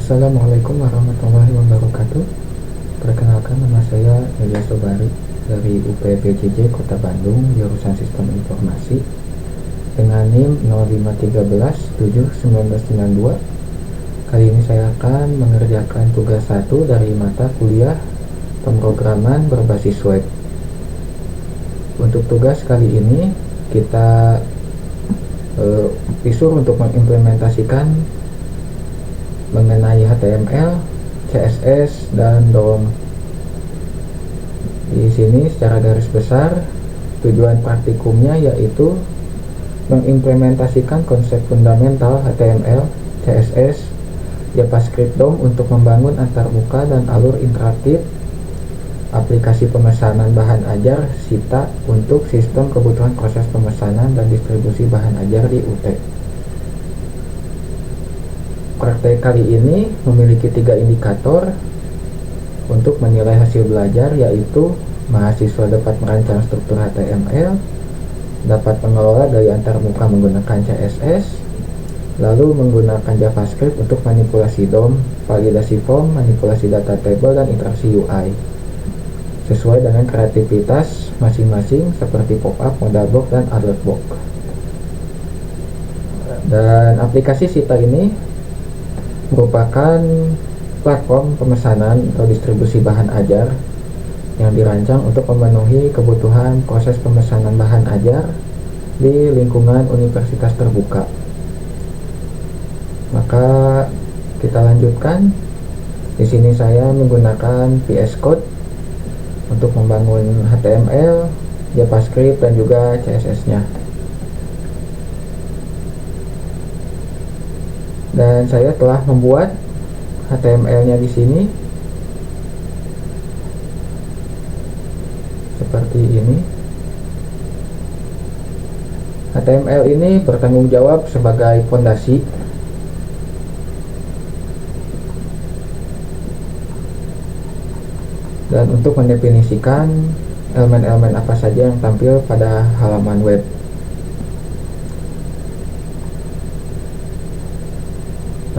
Assalamualaikum warahmatullahi wabarakatuh. Perkenalkan, nama saya Elia Sobari dari UPBJJ Kota Bandung, jurusan Sistem Informasi dengan NIM 053171992. Kali ini saya akan mengerjakan tugas 1 dari mata kuliah pemrograman berbasis web. Untuk tugas kali ini kita disuruh untuk mengimplementasikan mengenai HTML, CSS, dan DOM. Di sini secara garis besar tujuan praktikumnya yaitu mengimplementasikan konsep fundamental HTML, CSS, JavaScript, DOM untuk membangun antarmuka dan alur interaktif aplikasi pemesanan bahan ajar SITA untuk sistem kebutuhan proses pemesanan dan distribusi bahan ajar di UT. Praktek kali ini memiliki 3 indikator untuk menilai hasil belajar, yaitu mahasiswa dapat merancang struktur HTML, dapat mengelola gaya antarmuka menggunakan CSS, lalu menggunakan JavaScript untuk manipulasi DOM, validasi form, manipulasi data table, dan interaksi UI sesuai dengan kreativitas masing-masing seperti pop-up, modal box, dan alert box. Dan aplikasi SITA ini merupakan platform pemesanan atau distribusi bahan ajar yang dirancang untuk memenuhi kebutuhan proses pemesanan bahan ajar di lingkungan universitas terbuka. Maka kita lanjutkan. Di sini saya menggunakan VS Code untuk membangun HTML, JavaScript, dan juga CSS-nya. Dan saya telah membuat HTML-nya di sini seperti ini. HTML ini bertanggung jawab sebagai fondasi dan untuk mendefinisikan elemen-elemen apa saja yang tampil pada halaman web.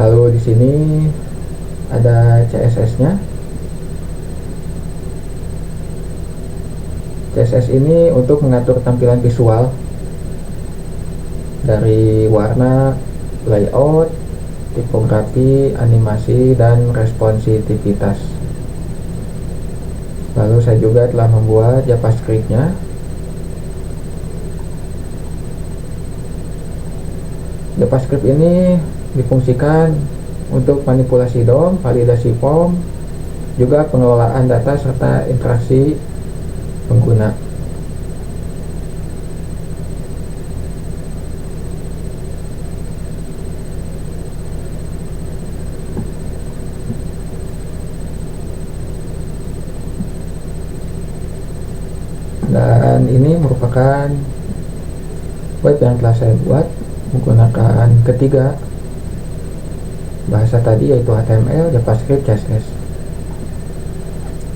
Lalu di sini ada CSS-nya. CSS ini untuk mengatur tampilan visual dari warna, layout, tipografi, animasi, dan responsivitas. Lalu saya juga telah membuat JavaScript-nya. JavaScript ini difungsikan untuk manipulasi DOM, validasi form, juga pengelolaan data serta interaksi pengguna. Dan ini merupakan web yang telah saya buat menggunakan ketiga bahasa tadi, yaitu HTML, JavaScript, CSS.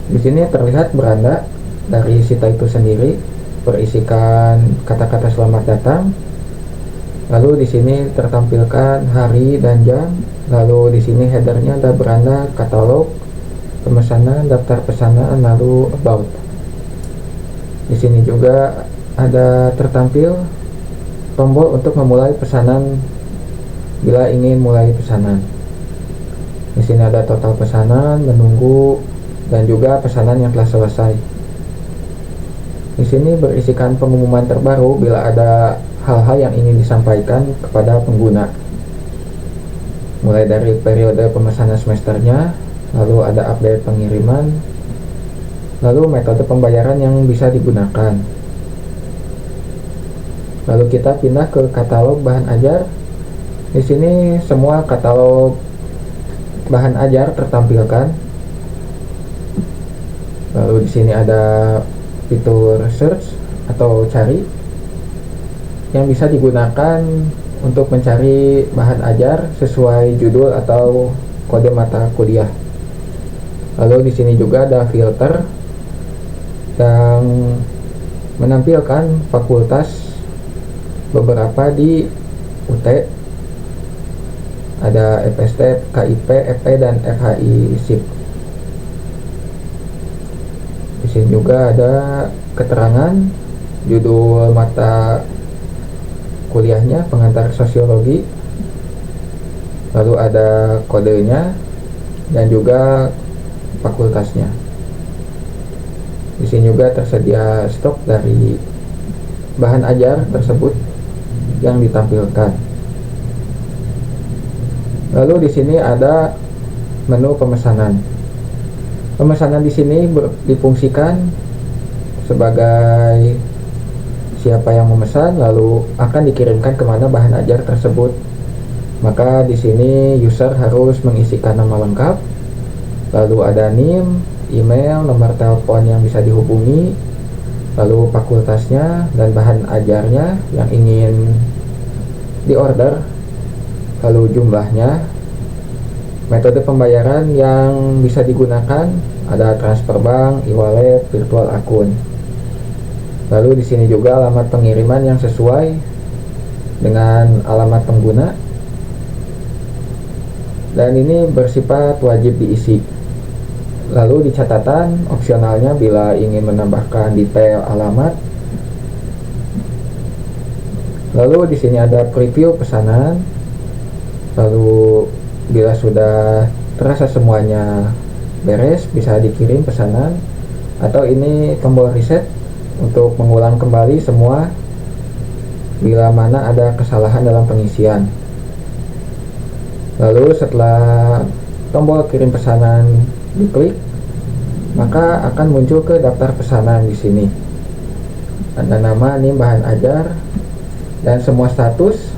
Di sini terlihat beranda dari SITA itu sendiri, berisikan kata-kata selamat datang. Lalu di sini tertampilkan hari dan jam. Lalu di sini headernya ada beranda katalog, pemesanan, daftar pesanan, lalu about. Di sini juga ada tertampil tombol untuk memulai pesanan bila ingin mulai pesanan. Di sini ada total pesanan, menunggu, dan juga pesanan yang telah selesai. Di sini berisikan pengumuman terbaru bila ada hal-hal yang ingin disampaikan kepada pengguna. Mulai dari periode pemesanan semesternya, lalu ada update pengiriman, lalu metode pembayaran yang bisa digunakan. Lalu kita pindah ke katalog bahan ajar. Di sini semua katalog bahan ajar tertampilkan. Lalu di sini ada fitur search atau cari yang bisa digunakan untuk mencari bahan ajar sesuai judul atau kode mata kuliah. Lalu di sini juga ada filter yang menampilkan fakultas beberapa di UT ada FST, KIP, EP, dan FHI SIP. Di sini juga ada keterangan judul mata kuliahnya, pengantar sosiologi, lalu ada kodenya dan juga fakultasnya. Di sini juga tersedia stok dari bahan ajar tersebut yang ditampilkan. Lalu di sini ada menu pemesanan. Pemesanan di sini difungsikan sebagai siapa yang memesan lalu akan dikirimkan kemana bahan ajar tersebut. Maka di sini user harus mengisikan nama lengkap, lalu ada NIM, email, nomor telepon yang bisa dihubungi, lalu fakultasnya dan bahan ajarnya yang ingin diorder, lalu jumlahnya, metode pembayaran yang bisa digunakan ada transfer bank, e-wallet, virtual akun. Lalu di sini juga alamat pengiriman yang sesuai dengan alamat pengguna, dan ini bersifat wajib diisi. Lalu di catatan opsionalnya bila ingin menambahkan detail alamat. Lalu di sini ada preview pesanan. Lalu bila sudah terasa semuanya beres, bisa dikirim pesanan, atau ini tombol reset untuk mengulang kembali semua bila mana ada kesalahan dalam pengisian. Lalu setelah tombol kirim pesanan diklik, maka akan muncul ke daftar pesanan. Di sini ada nama, NIM, bahan ajar, dan semua status,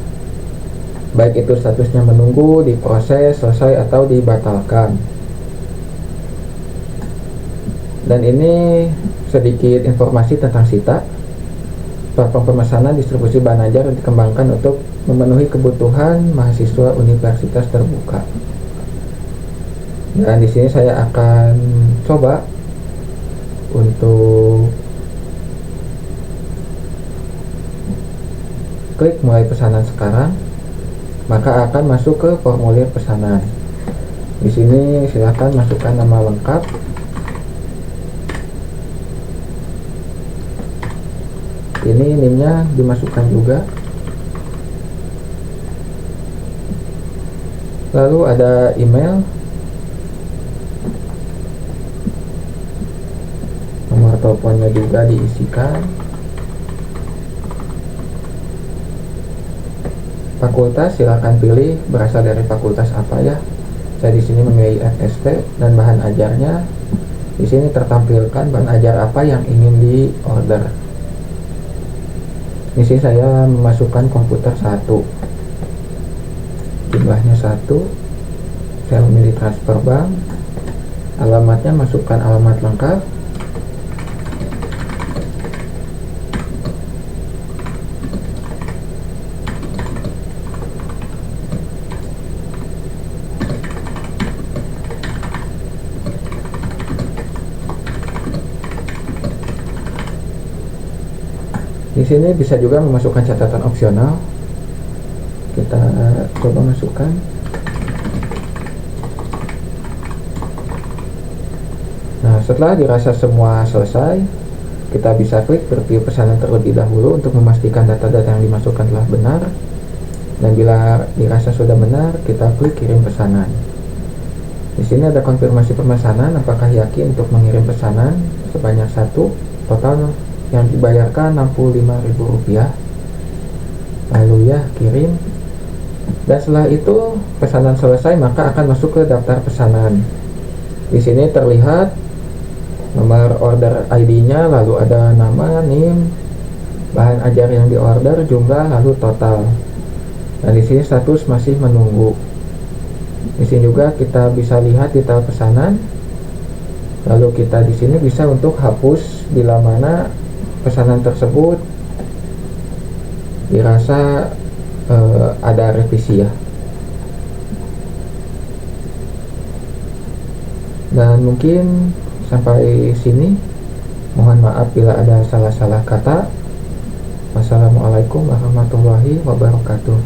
baik itu statusnya menunggu, diproses, selesai, atau dibatalkan. Dan ini sedikit informasi tentang SITA. Platform pemesanan distribusi bahan ajar dikembangkan untuk memenuhi kebutuhan mahasiswa universitas terbuka. Dan di sini saya akan coba untuk klik mulai pesanan sekarang, maka akan masuk ke formulir pesanan. Di sini silakan masukkan nama lengkap, ini NIM-nya dimasukkan juga, lalu ada email, nomor teleponnya juga diisikan, fakultas silakan pilih berasal dari fakultas apa ya. Saya di sini memilih FST, dan bahan ajarnya di sini tertampilkan bahan ajar apa yang ingin diorder. Di sini saya memasukkan komputer 1, jumlahnya 1. Saya memilih transfer bank, alamatnya masukkan alamat lengkap, di sini bisa juga memasukkan catatan opsional. Kita coba masukkan. Nah, setelah dirasa semua selesai, kita bisa klik preview pesanan terlebih dahulu untuk memastikan data-data yang dimasukkan telah benar. Dan bila dirasa sudah benar, kita klik kirim pesanan. Di sini ada konfirmasi pemesanan, apakah yakin untuk mengirim pesanan sebanyak 1, total yang dibayarkan Rp65.000. Lalu ya, kirim. Dan setelah itu pesanan selesai, maka akan masuk ke daftar pesanan. Di sini terlihat nomor order ID-nya, lalu ada nama, NIM, bahan ajar yang diorder, jumlah, lalu total. Dan di sini status masih menunggu. Di sini juga kita bisa lihat detail pesanan. Lalu kita di sini bisa untuk hapus bila mana pesanan tersebut dirasa ada revisi ya. Dan mungkin sampai sini, mohon maaf bila ada salah-salah kata. Wassalamualaikum warahmatullahi wabarakatuh.